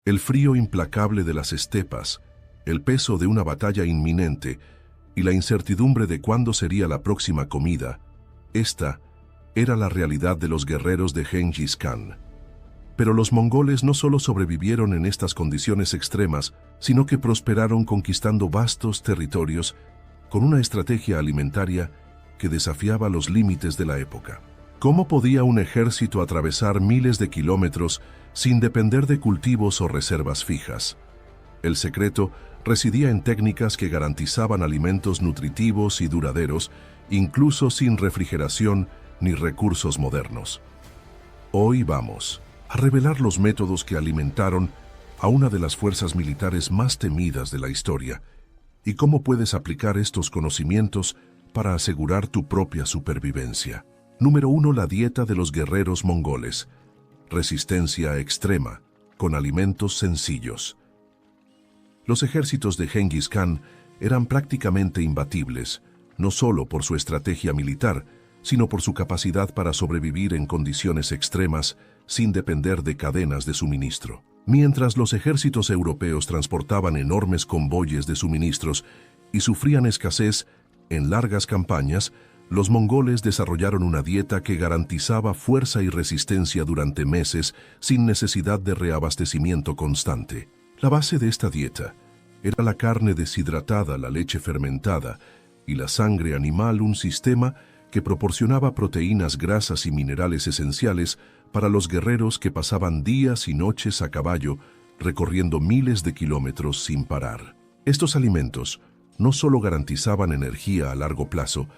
El frío implacable de las estepas, el peso de una batalla inminente y la incertidumbre de cuándo sería la próxima comida, esta era la realidad de los guerreros de Gengis Khan. Pero los mongoles no solo sobrevivieron en estas condiciones extremas, sino que prosperaron conquistando vastos territorios con una estrategia alimentaria que desafiaba los límites de la época. ¿Cómo podía un ejército atravesar miles de kilómetros sin depender de cultivos o reservas fijas? El secreto residía en técnicas que garantizaban alimentos nutritivos y duraderos, incluso sin refrigeración ni recursos modernos. Hoy vamos a revelar los métodos que alimentaron a una de las fuerzas militares más temidas de la historia y cómo puedes aplicar estos conocimientos para asegurar tu propia supervivencia. Número 1. La dieta de los guerreros mongoles. Resistencia extrema, con alimentos sencillos. Los ejércitos de Gengis Khan eran prácticamente imbatibles, no solo por su estrategia militar, sino por su capacidad para sobrevivir en condiciones extremas sin depender de cadenas de suministro. Mientras los ejércitos europeos transportaban enormes convoyes de suministros y sufrían escasez en largas campañas, los mongoles desarrollaron una dieta que garantizaba fuerza y resistencia durante meses sin necesidad de reabastecimiento constante. La base de esta dieta era la carne deshidratada, la leche fermentada y la sangre animal, un sistema que proporcionaba proteínas, grasas y minerales esenciales para los guerreros que pasaban días y noches a caballo recorriendo miles de kilómetros sin parar. Estos alimentos no solo garantizaban energía a largo plazo,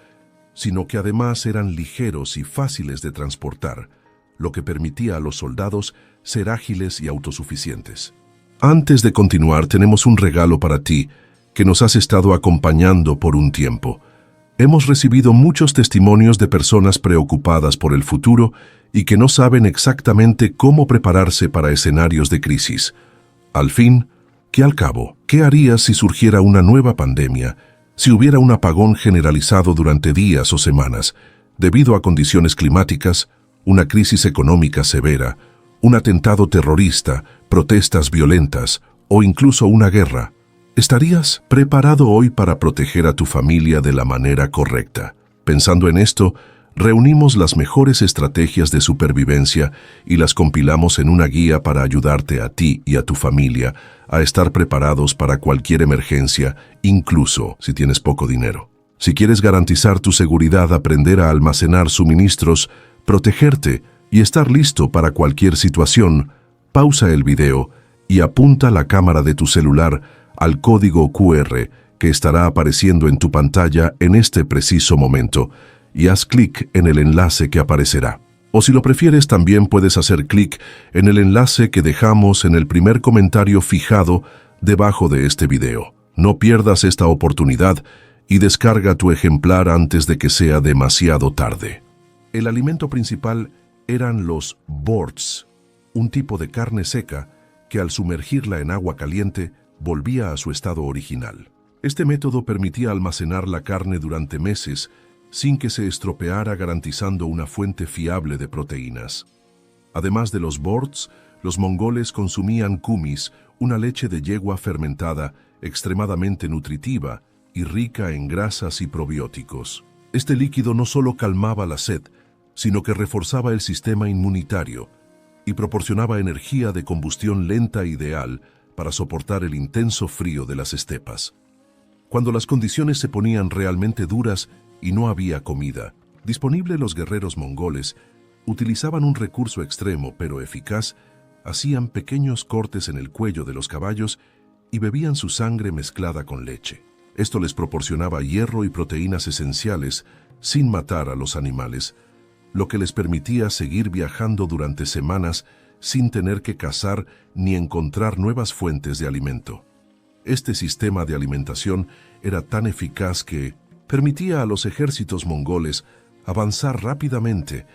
sino que además eran ligeros y fáciles de transportar, lo que permitía a los soldados ser ágiles y autosuficientes. Antes de continuar, tenemos un regalo para ti, que nos has estado acompañando por un tiempo. Hemos recibido muchos testimonios de personas preocupadas por el futuro y que no saben exactamente cómo prepararse para escenarios de crisis. Al fin, ¿qué al cabo? ¿Qué harías si surgiera una nueva pandemia? Si hubiera un apagón generalizado durante días o semanas, debido a condiciones climáticas, una crisis económica severa, un atentado terrorista, protestas violentas o incluso una guerra. ¿Estarías preparado hoy para proteger a tu familia de la manera correcta? Pensando en esto, reunimos las mejores estrategias de supervivencia y las compilamos en una guía para ayudarte a ti y a tu familia a estar preparados para cualquier emergencia, incluso si tienes poco dinero. Si quieres garantizar tu seguridad, aprender a almacenar suministros, protegerte y estar listo para cualquier situación, pausa el video y apunta la cámara de tu celular al código QR que estará apareciendo en tu pantalla en este preciso momento y haz clic en el enlace que aparecerá. O si lo prefieres, también puedes hacer clic en el enlace que dejamos en el primer comentario fijado debajo de este video. No pierdas esta oportunidad y descarga tu ejemplar antes de que sea demasiado tarde. El alimento principal eran los borscht, un tipo de carne seca que al sumergirla en agua caliente volvía a su estado original. Este método permitía almacenar la carne durante meses sin que se estropeara, garantizando una fuente fiable de proteínas. Además de los borscht, los mongoles consumían kumis, una leche de yegua fermentada extremadamente nutritiva y rica en grasas y probióticos. Este líquido no solo calmaba la sed, sino que reforzaba el sistema inmunitario y proporcionaba energía de combustión lenta ideal para soportar el intenso frío de las estepas. Cuando las condiciones se ponían realmente duras y no había comida disponible, los guerreros mongoles utilizaban un recurso extremo pero eficaz. Hacían pequeños cortes en el cuello de los caballos y bebían su sangre mezclada con leche. Esto les proporcionaba hierro y proteínas esenciales sin matar a los animales, lo que les permitía seguir viajando durante semanas sin tener que cazar ni encontrar nuevas fuentes de alimento. Este sistema de alimentación era tan eficaz que permitía a los ejércitos mongoles avanzar rápidamente,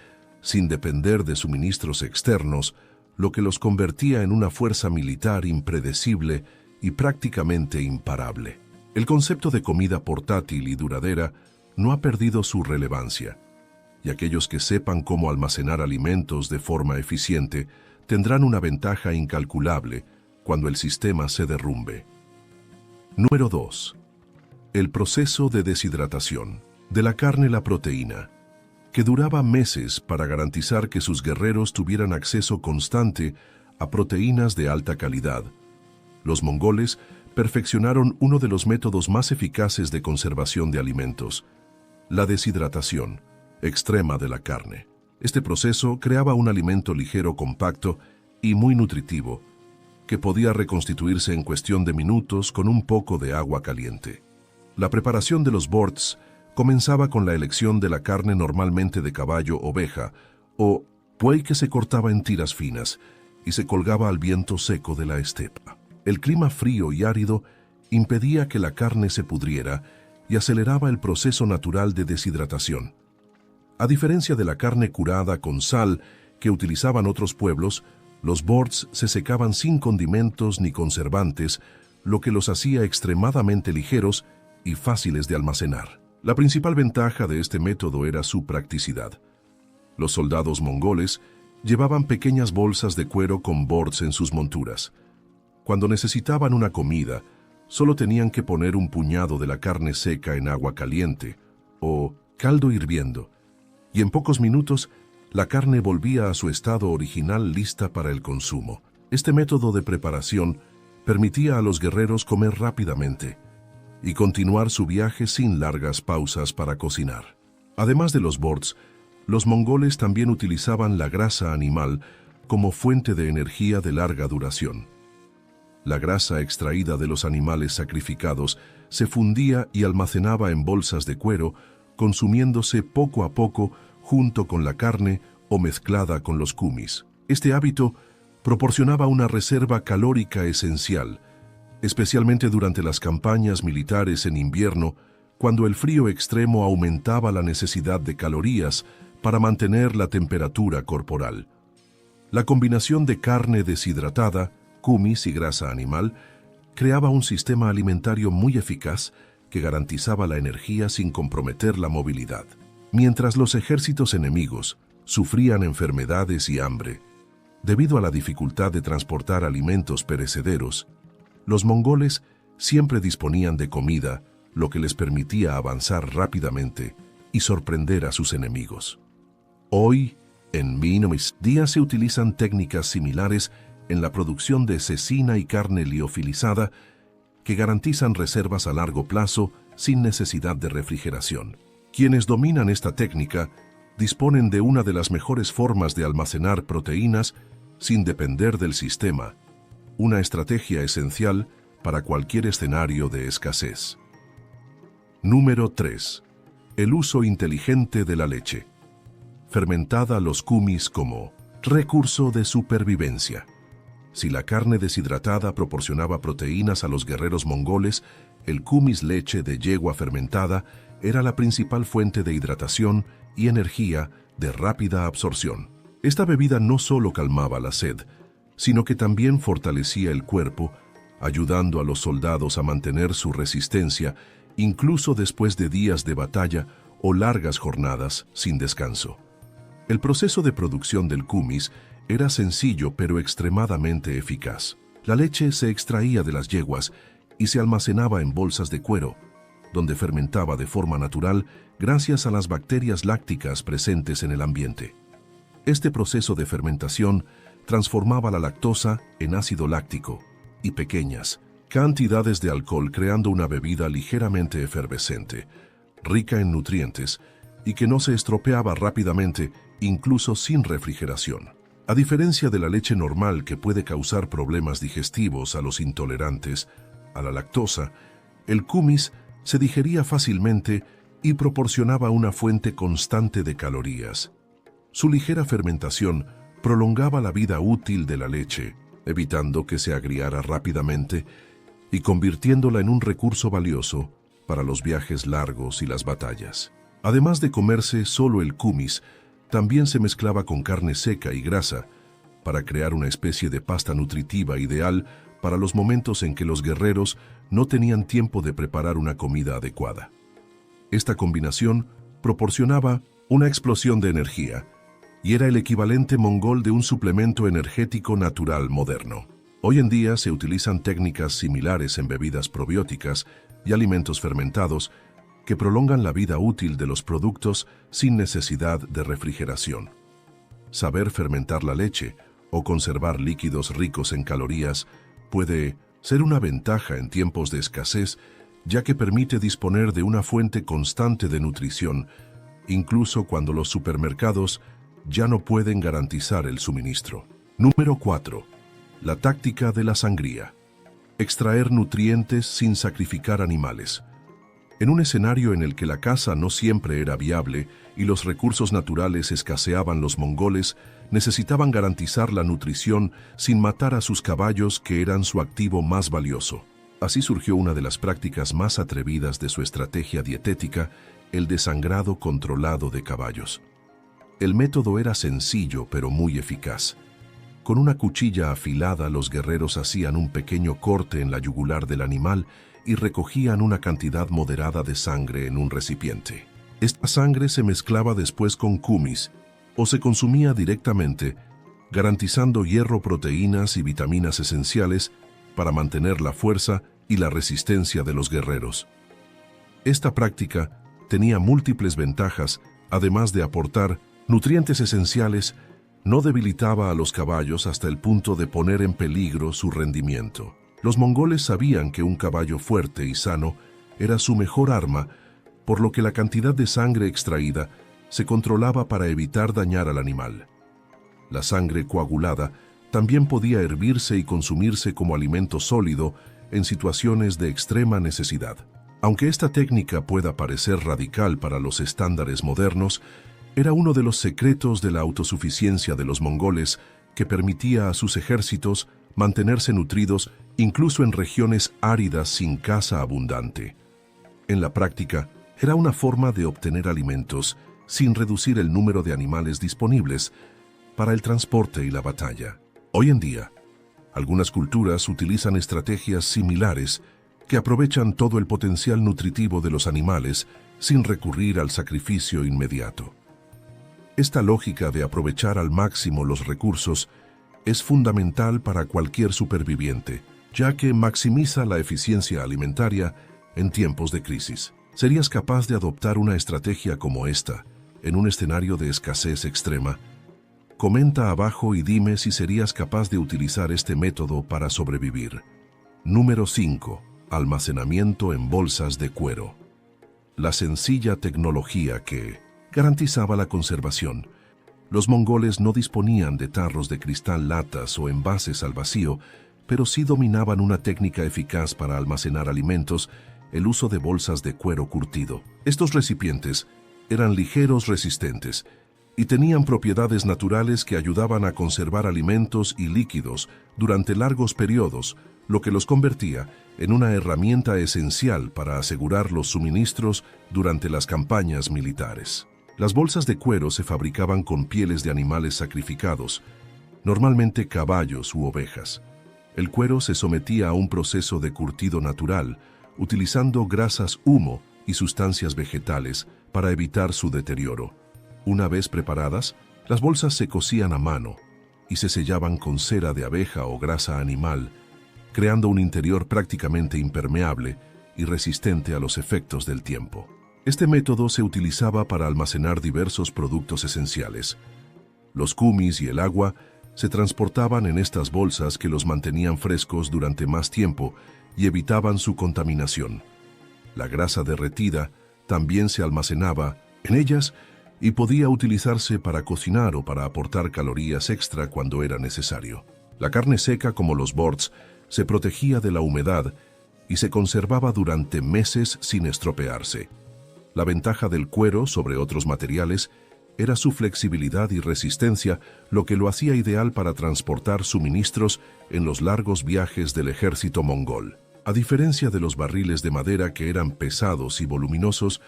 sin depender de suministros externos, lo que los convertía en una fuerza militar impredecible y prácticamente imparable. El concepto de comida portátil y duradera no ha perdido su relevancia, y aquellos que sepan cómo almacenar alimentos de forma eficiente tendrán una ventaja incalculable cuando el sistema se derrumbe. Número 2. El proceso de deshidratación. De la carne la proteína, que duraba meses para garantizar que sus guerreros tuvieran acceso constante a proteínas de alta calidad. Los mongoles perfeccionaron uno de los métodos más eficaces de conservación de alimentos, la deshidratación extrema de la carne. Este proceso creaba un alimento ligero, compacto y muy nutritivo, que podía reconstituirse en cuestión de minutos con un poco de agua caliente. La preparación de los borts comenzaba con la elección de la carne, normalmente de caballo, oveja o buey, que se cortaba en tiras finas y se colgaba al viento seco de la estepa. El clima frío y árido impedía que la carne se pudriera y aceleraba el proceso natural de deshidratación. A diferencia de la carne curada con sal que utilizaban otros pueblos, los borts se secaban sin condimentos ni conservantes, lo que los hacía extremadamente ligeros y fáciles de almacenar. La principal ventaja de este método era su practicidad. Los soldados mongoles llevaban pequeñas bolsas de cuero con borts en sus monturas. Cuando necesitaban una comida, solo tenían que poner un puñado de la carne seca en agua caliente o caldo hirviendo, y en pocos minutos la carne volvía a su estado original, lista para el consumo. Este método de preparación permitía a los guerreros comer rápidamente y continuar su viaje sin largas pausas para cocinar. Además de los borts, los mongoles también utilizaban la grasa animal como fuente de energía de larga duración. La grasa extraída de los animales sacrificados se fundía y almacenaba en bolsas de cuero, consumiéndose poco a poco junto con la carne o mezclada con los kumis. Este hábito proporcionaba una reserva calórica esencial, especialmente durante las campañas militares en invierno, cuando el frío extremo aumentaba la necesidad de calorías para mantener la temperatura corporal. La combinación de carne deshidratada, kumis y grasa animal creaba un sistema alimentario muy eficaz que garantizaba la energía sin comprometer la movilidad. Mientras los ejércitos enemigos sufrían enfermedades y hambre, debido a la dificultad de transportar alimentos perecederos, los mongoles siempre disponían de comida, lo que les permitía avanzar rápidamente y sorprender a sus enemigos. Hoy, en nuestros días se utilizan técnicas similares en la producción de cecina y carne liofilizada que garantizan reservas a largo plazo sin necesidad de refrigeración. Quienes dominan esta técnica disponen de una de las mejores formas de almacenar proteínas sin depender del sistema, una estrategia esencial para cualquier escenario de escasez. Número 3. El uso inteligente de la leche. Fermentada los kumis como recurso de supervivencia. Si la carne deshidratada proporcionaba proteínas a los guerreros mongoles, el kumis, leche de yegua fermentada, era la principal fuente de hidratación y energía de rápida absorción. Esta bebida no solo calmaba la sed, sino que también fortalecía el cuerpo, ayudando a los soldados a mantener su resistencia, incluso después de días de batalla o largas jornadas sin descanso. El proceso de producción del kumis era sencillo pero extremadamente eficaz. La leche se extraía de las yeguas y se almacenaba en bolsas de cuero, donde fermentaba de forma natural gracias a las bacterias lácticas presentes en el ambiente. Este proceso de fermentación transformaba la lactosa en ácido láctico y pequeñas cantidades de alcohol, creando una bebida ligeramente efervescente, rica en nutrientes y que no se estropeaba rápidamente, incluso sin refrigeración. A diferencia de la leche normal, que puede causar problemas digestivos a los intolerantes a la lactosa, el kumis se digería fácilmente y proporcionaba una fuente constante de calorías. Su ligera fermentación prolongaba la vida útil de la leche, evitando que se agriara rápidamente y convirtiéndola en un recurso valioso para los viajes largos y las batallas. Además de comerse solo el kumis, también se mezclaba con carne seca y grasa para crear una especie de pasta nutritiva ideal para los momentos en que los guerreros no tenían tiempo de preparar una comida adecuada. Esta combinación proporcionaba una explosión de energía y era el equivalente mongol de un suplemento energético natural moderno. Hoy en día se utilizan técnicas similares en bebidas probióticas y alimentos fermentados que prolongan la vida útil de los productos sin necesidad de refrigeración. Saber fermentar la leche o conservar líquidos ricos en calorías puede ser una ventaja en tiempos de escasez, ya que permite disponer de una fuente constante de nutrición, incluso cuando los supermercados ya no pueden garantizar el suministro. Número 4. La táctica de la sangría. Extraer nutrientes sin sacrificar animales. En un escenario en el que la caza no siempre era viable y los recursos naturales escaseaban, los mongoles necesitaban garantizar la nutrición sin matar a sus caballos, que eran su activo más valioso. Así surgió una de las prácticas más atrevidas de su estrategia dietética, el desangrado controlado de caballos. El método era sencillo pero muy eficaz. Con una cuchilla afilada, los guerreros hacían un pequeño corte en la yugular del animal y recogían una cantidad moderada de sangre en un recipiente. Esta sangre se mezclaba después con kumis o se consumía directamente, garantizando hierro, proteínas y vitaminas esenciales para mantener la fuerza y la resistencia de los guerreros. Esta práctica tenía múltiples ventajas, además de aportar nutrientes esenciales. No debilitaba a los caballos hasta el punto de poner en peligro su rendimiento. Los mongoles sabían que un caballo fuerte y sano era su mejor arma, por lo que la cantidad de sangre extraída se controlaba para evitar dañar al animal. La sangre coagulada también podía hervirse y consumirse como alimento sólido en situaciones de extrema necesidad. Aunque esta técnica pueda parecer radical para los estándares modernos, era uno de los secretos de la autosuficiencia de los mongoles, que permitía a sus ejércitos mantenerse nutridos incluso en regiones áridas sin caza abundante. En la práctica, era una forma de obtener alimentos sin reducir el número de animales disponibles para el transporte y la batalla. Hoy en día, algunas culturas utilizan estrategias similares que aprovechan todo el potencial nutritivo de los animales sin recurrir al sacrificio inmediato. Esta lógica de aprovechar al máximo los recursos es fundamental para cualquier superviviente, ya que maximiza la eficiencia alimentaria en tiempos de crisis. ¿Serías capaz de adoptar una estrategia como esta en un escenario de escasez extrema? Comenta abajo y dime si serías capaz de utilizar este método para sobrevivir. Número 5. Almacenamiento en bolsas de cuero. La sencilla tecnología que garantizaba la conservación. Los mongoles no disponían de tarros de cristal, latas o envases al vacío, pero sí dominaban una técnica eficaz para almacenar alimentos: el uso de bolsas de cuero curtido. Estos recipientes eran ligeros, resistentes y tenían propiedades naturales que ayudaban a conservar alimentos y líquidos durante largos periodos, lo que los convertía en una herramienta esencial para asegurar los suministros durante las campañas militares. Las bolsas de cuero se fabricaban con pieles de animales sacrificados, normalmente caballos u ovejas. El cuero se sometía a un proceso de curtido natural, utilizando grasas, humo y sustancias vegetales para evitar su deterioro. Una vez preparadas, las bolsas se cosían a mano y se sellaban con cera de abeja o grasa animal, creando un interior prácticamente impermeable y resistente a los efectos del tiempo. Este método se utilizaba para almacenar diversos productos esenciales. Los kumis y el agua se transportaban en estas bolsas, que los mantenían frescos durante más tiempo y evitaban su contaminación. La grasa derretida también se almacenaba en ellas y podía utilizarse para cocinar o para aportar calorías extra cuando era necesario. La carne seca, como los borscht, se protegía de la humedad y se conservaba durante meses sin estropearse. La ventaja del cuero sobre otros materiales era su flexibilidad y resistencia, lo que lo hacía ideal para transportar suministros en los largos viajes del ejército mongol. A diferencia de los barriles de madera, que eran pesados y voluminosos,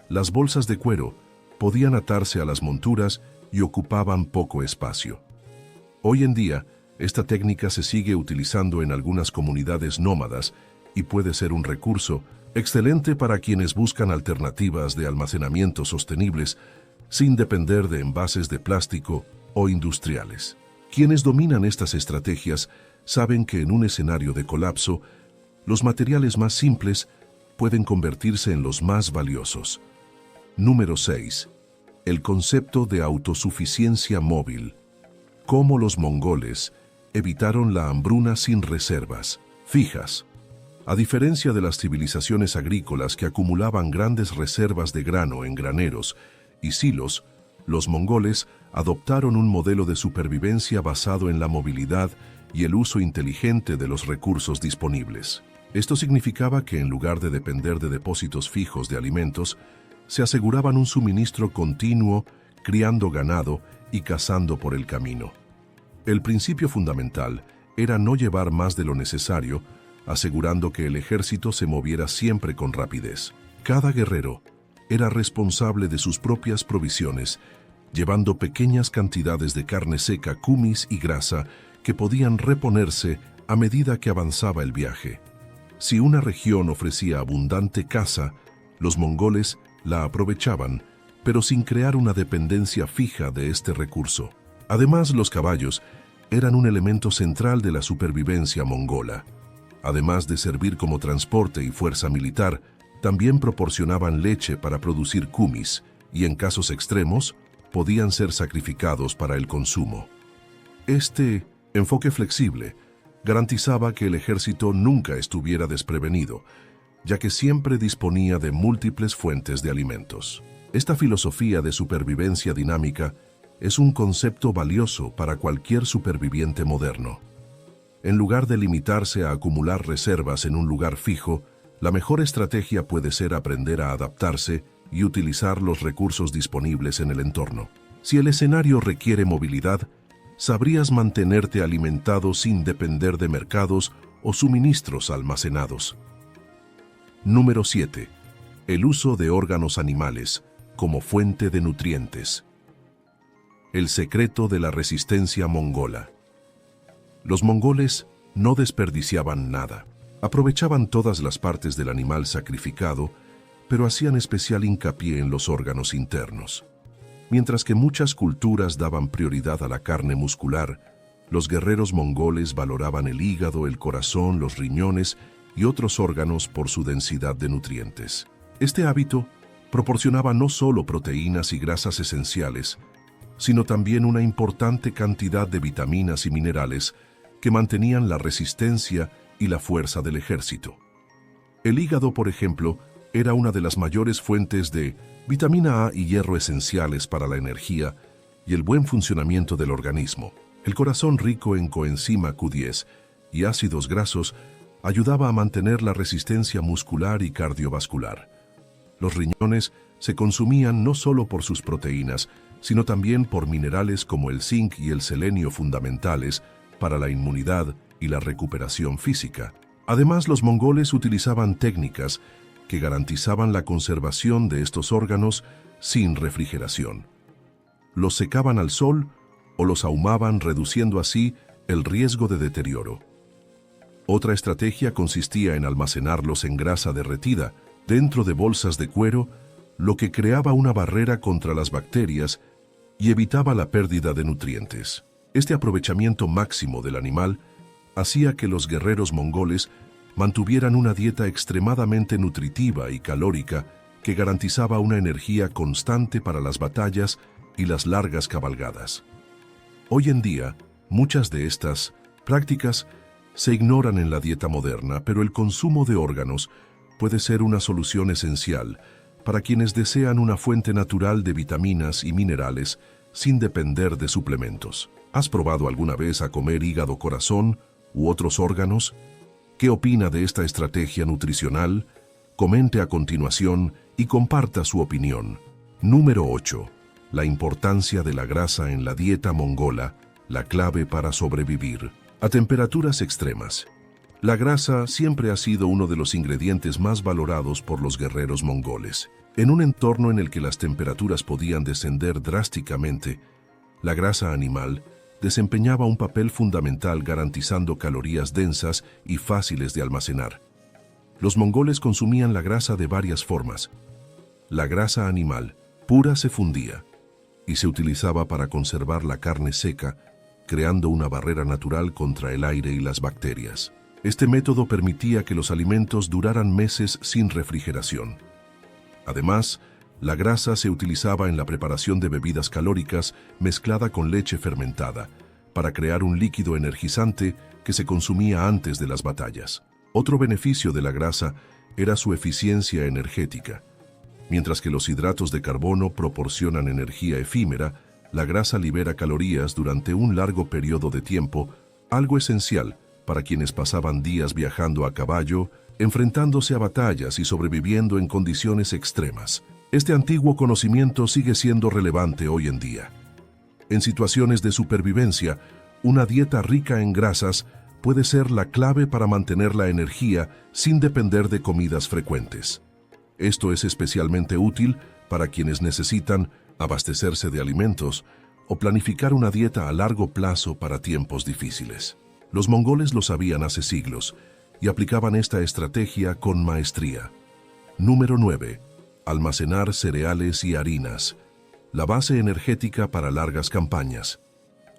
las bolsas de cuero podían atarse a las monturas y ocupaban poco espacio. Hoy en día, esta técnica se sigue utilizando en algunas comunidades nómadas y puede ser un recurso excelente para quienes buscan alternativas de almacenamiento sostenibles sin depender de envases de plástico o industriales. Quienes dominan estas estrategias saben que en un escenario de colapso, los materiales más simples pueden convertirse en los más valiosos. Número 6. El concepto de autosuficiencia móvil. Cómo los mongoles evitaron la hambruna sin reservas fijas. A diferencia de las civilizaciones agrícolas que acumulaban grandes reservas de grano en graneros y silos, los mongoles adoptaron un modelo de supervivencia basado en la movilidad y el uso inteligente de los recursos disponibles. Esto significaba que en lugar de depender de depósitos fijos de alimentos, se aseguraban un suministro continuo, criando ganado y cazando por el camino. El principio fundamental era no llevar más de lo necesario, asegurando que el ejército se moviera siempre con rapidez. Cada guerrero era responsable de sus propias provisiones, llevando pequeñas cantidades de carne seca, kumis y grasa que podían reponerse a medida que avanzaba el viaje. Si una región ofrecía abundante caza, los mongoles la aprovechaban, pero sin crear una dependencia fija de este recurso. Además, los caballos eran un elemento central de la supervivencia mongola. Además de servir como transporte y fuerza militar, también proporcionaban leche para producir kumis y, en casos extremos, podían ser sacrificados para el consumo. Este enfoque flexible garantizaba que el ejército nunca estuviera desprevenido, ya que siempre disponía de múltiples fuentes de alimentos. Esta filosofía de supervivencia dinámica es un concepto valioso para cualquier superviviente moderno. En lugar de limitarse a acumular reservas en un lugar fijo, la mejor estrategia puede ser aprender a adaptarse y utilizar los recursos disponibles en el entorno. Si el escenario requiere movilidad, sabrías mantenerte alimentado sin depender de mercados o suministros almacenados. Número 7. El uso de órganos animales como fuente de nutrientes. El secreto de la resistencia mongola. Los mongoles no desperdiciaban nada. Aprovechaban todas las partes del animal sacrificado, pero hacían especial hincapié en los órganos internos. Mientras que muchas culturas daban prioridad a la carne muscular, los guerreros mongoles valoraban el hígado, el corazón, los riñones y otros órganos por su densidad de nutrientes. Este hábito proporcionaba no solo proteínas y grasas esenciales, sino también una importante cantidad de vitaminas y minerales que mantenían la resistencia y la fuerza del ejército. El hígado, por ejemplo, era una de las mayores fuentes de vitamina A y hierro esenciales para la energía y el buen funcionamiento del organismo. El corazón, rico en coenzima Q10 y ácidos grasos, ayudaba a mantener la resistencia muscular y cardiovascular. Los riñones se consumían no solo por sus proteínas, sino también por minerales como el zinc y el selenio fundamentales para la inmunidad y la recuperación física. Además, los mongoles utilizaban técnicas que garantizaban la conservación de estos órganos sin refrigeración. Los secaban al sol o los ahumaban, reduciendo así el riesgo de deterioro. Otra estrategia consistía en almacenarlos en grasa derretida dentro de bolsas de cuero, lo que creaba una barrera contra las bacterias y evitaba la pérdida de nutrientes. Este aprovechamiento máximo del animal hacía que los guerreros mongoles mantuvieran una dieta extremadamente nutritiva y calórica que garantizaba una energía constante para las batallas y las largas cabalgadas. Hoy en día, muchas de estas prácticas se ignoran en la dieta moderna, pero el consumo de órganos puede ser una solución esencial para quienes desean una fuente natural de vitaminas y minerales sin depender de suplementos. ¿Has probado alguna vez a comer hígado, corazón u otros órganos? ¿Qué opina de esta estrategia nutricional? Comente a continuación y comparta su opinión. Número 8. La importancia de la grasa en la dieta mongola, la clave para sobrevivir. A temperaturas extremas. La grasa siempre ha sido uno de los ingredientes más valorados por los guerreros mongoles. En un entorno en el que las temperaturas podían descender drásticamente, la grasa animal desempeñaba un papel fundamental garantizando calorías densas y fáciles de almacenar. Los mongoles consumían la grasa de varias formas. La grasa animal pura se fundía y se utilizaba para conservar la carne seca, creando una barrera natural contra el aire y las bacterias. Este método permitía que los alimentos duraran meses sin refrigeración. Además, la grasa se utilizaba en la preparación de bebidas calóricas mezclada con leche fermentada, para crear un líquido energizante que se consumía antes de las batallas. Otro beneficio de la grasa era su eficiencia energética. Mientras que los hidratos de carbono proporcionan energía efímera, la grasa libera calorías durante un largo periodo de tiempo, algo esencial para quienes pasaban días viajando a caballo, enfrentándose a batallas y sobreviviendo en condiciones extremas. Este antiguo conocimiento sigue siendo relevante hoy en día. En situaciones de supervivencia, una dieta rica en grasas puede ser la clave para mantener la energía sin depender de comidas frecuentes. Esto es especialmente útil para quienes necesitan abastecerse de alimentos o planificar una dieta a largo plazo para tiempos difíciles. Los mongoles lo sabían hace siglos y aplicaban esta estrategia con maestría. Número 9. Almacenar cereales y harinas. La base energética para largas campañas.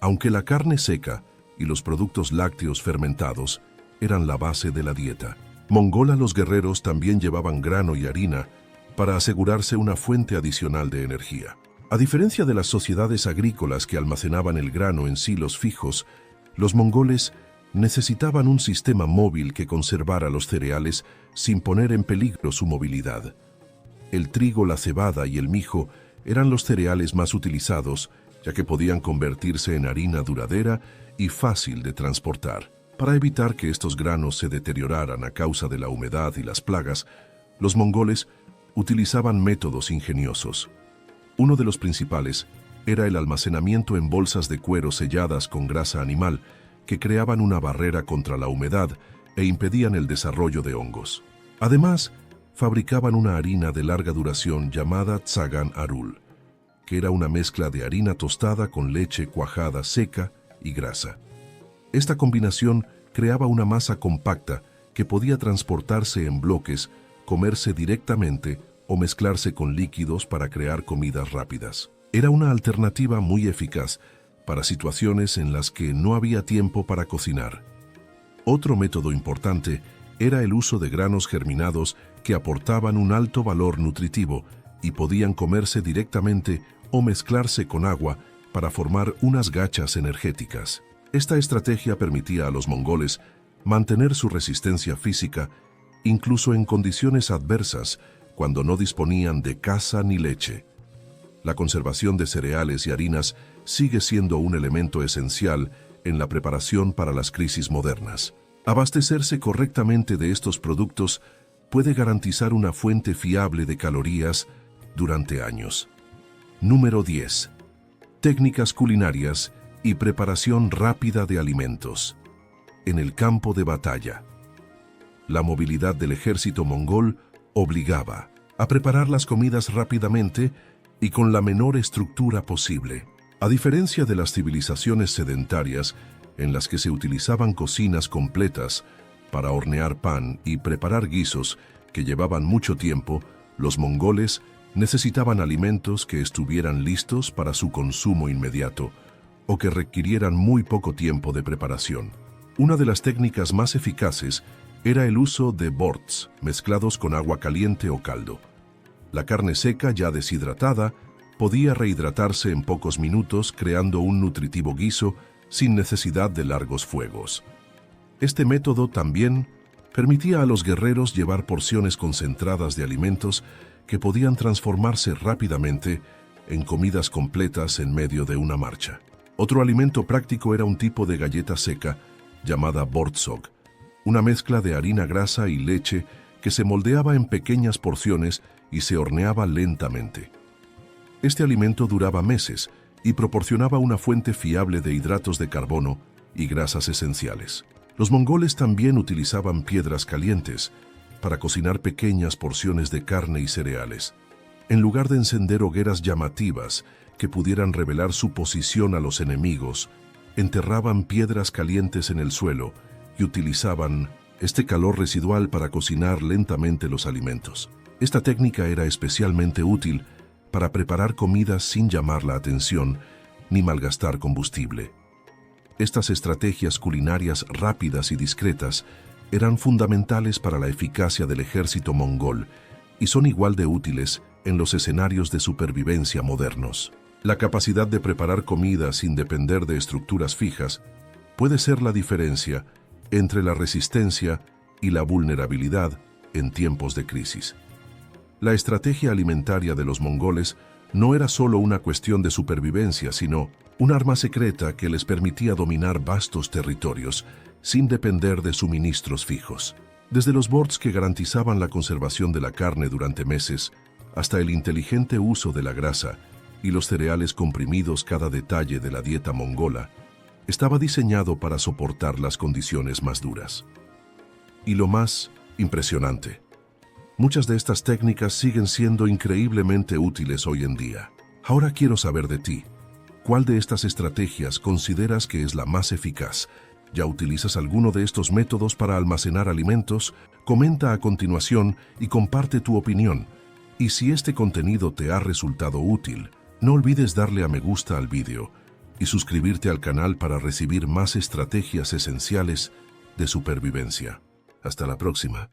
Aunque la carne seca y los productos lácteos fermentados eran la base de la dieta mongola, los guerreros también llevaban grano y harina para asegurarse una fuente adicional de energía. A diferencia de las sociedades agrícolas que almacenaban el grano en silos fijos, los mongoles necesitaban un sistema móvil que conservara los cereales sin poner en peligro su movilidad. El trigo, la cebada y el mijo eran los cereales más utilizados, ya que podían convertirse en harina duradera y fácil de transportar. Para evitar que estos granos se deterioraran a causa de la humedad y las plagas, los mongoles utilizaban métodos ingeniosos. Uno de los principales era el almacenamiento en bolsas de cuero selladas con grasa animal que creaban una barrera contra la humedad e impedían el desarrollo de hongos. Además, fabricaban una harina de larga duración llamada tsagan arul, que era una mezcla de harina tostada con leche cuajada seca y grasa. Esta combinación creaba una masa compacta que podía transportarse en bloques, comerse directamente o mezclarse con líquidos para crear comidas rápidas. Era una alternativa muy eficaz para situaciones en las que no había tiempo para cocinar. Otro método importante era el uso de granos germinados que aportaban un alto valor nutritivo y podían comerse directamente o mezclarse con agua para formar unas gachas energéticas. Esta estrategia permitía a los mongoles mantener su resistencia física incluso en condiciones adversas cuando no disponían de caza ni leche. La conservación de cereales y harinas sigue siendo un elemento esencial en la preparación para las crisis modernas. Abastecerse correctamente de estos productos puede garantizar una fuente fiable de calorías durante años. Número 10. Técnicas culinarias y preparación rápida de alimentos. En el campo de batalla, la movilidad del ejército mongol obligaba a preparar las comidas rápidamente y con la menor estructura posible. A diferencia de las civilizaciones sedentarias, en las que se utilizaban cocinas completas para hornear pan y preparar guisos que llevaban mucho tiempo, los mongoles necesitaban alimentos que estuvieran listos para su consumo inmediato o que requirieran muy poco tiempo de preparación. Una de las técnicas más eficaces era el uso de borts mezclados con agua caliente o caldo. La carne seca ya deshidratada podía rehidratarse en pocos minutos creando un nutritivo guiso sin necesidad de largos fuegos. Este método también permitía a los guerreros llevar porciones concentradas de alimentos que podían transformarse rápidamente en comidas completas en medio de una marcha. Otro alimento práctico era un tipo de galleta seca llamada bortsog, una mezcla de harina, grasa y leche que se moldeaba en pequeñas porciones y se horneaba lentamente. Este alimento duraba meses y proporcionaba una fuente fiable de hidratos de carbono y grasas esenciales. Los mongoles también utilizaban piedras calientes para cocinar pequeñas porciones de carne y cereales. En lugar de encender hogueras llamativas que pudieran revelar su posición a los enemigos, enterraban piedras calientes en el suelo y utilizaban este calor residual para cocinar lentamente los alimentos. Esta técnica era especialmente útil para preparar comidas sin llamar la atención ni malgastar combustible. Estas estrategias culinarias rápidas y discretas eran fundamentales para la eficacia del ejército mongol y son igual de útiles en los escenarios de supervivencia modernos. La capacidad de preparar comida sin depender de estructuras fijas puede ser la diferencia entre la resistencia y la vulnerabilidad en tiempos de crisis. La estrategia alimentaria de los mongoles no era solo una cuestión de supervivencia, sino un arma secreta que les permitía dominar vastos territorios sin depender de suministros fijos. Desde los boards que garantizaban la conservación de la carne durante meses, hasta el inteligente uso de la grasa y los cereales comprimidos, cada detalle de la dieta mongola estaba diseñado para soportar las condiciones más duras. Y lo más impresionante, muchas de estas técnicas siguen siendo increíblemente útiles hoy en día. Ahora quiero saber de ti. ¿Cuál de estas estrategias consideras que es la más eficaz? ¿Ya utilizas alguno de estos métodos para almacenar alimentos? Comenta a continuación y comparte tu opinión. Y si este contenido te ha resultado útil, no olvides darle a me gusta al vídeo y suscribirte al canal para recibir más estrategias esenciales de supervivencia. Hasta la próxima.